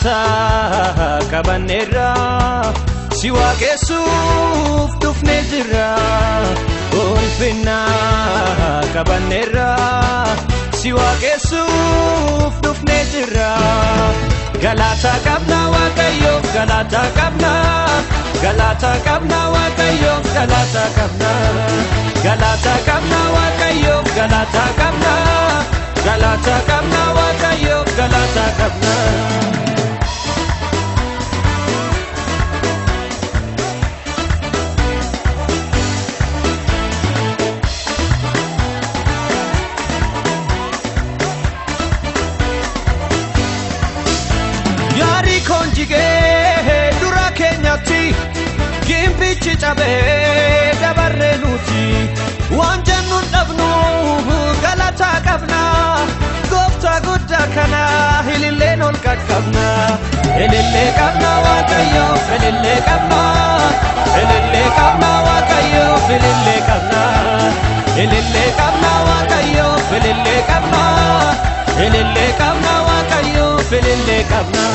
galata kabanera siwa kesuf dufnezira ulfina kabanera siwa kesuf dufnezira galata kabna wakayo galata kabna wakayo galata kabna wakayo galata kabna wakayo galata kabna yari konjige dura kenyati gimpichi chabe dabarre nuti wanjannun dhabnu galata qabna gofta gudda kana hililleen ol qaqqabna hilillee qabna waaqayyo hilillee qabna waaqayyo hilillee qabna waaqayyo hilillee qabna waaqayyo hilillee qabna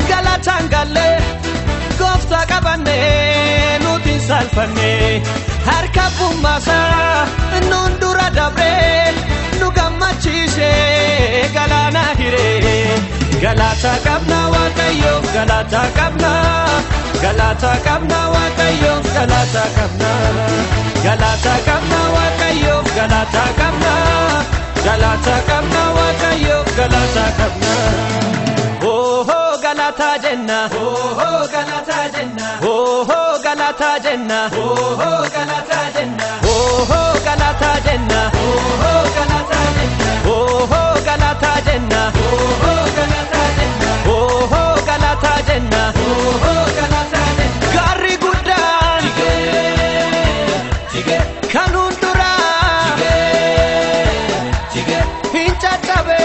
galatangale gofta qabane nuti salfane harka bumasa nundura dabre nu gammachise galana hire galata qabna wakayo galata qabna wakayo galata qabna wakayo galata qabna wakayo galata qabna galata jenna galata jenna galata jenna galata jenna galata jenna galata jenna galata jenna galata jenna garri guddan jige kanun dura jige hincha tabe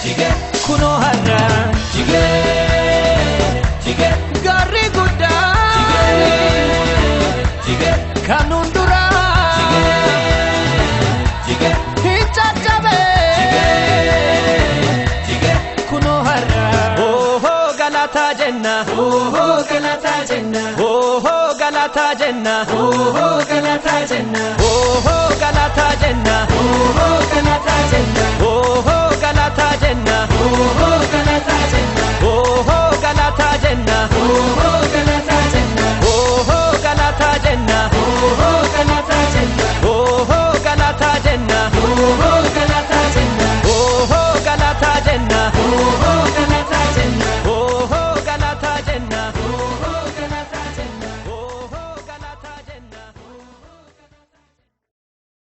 jige kuno harra jige garri gudda jige kanun dura jige hinchachabe jige kuno harra galata jenna galata jenna galata jenna galata jenna galata jenna galata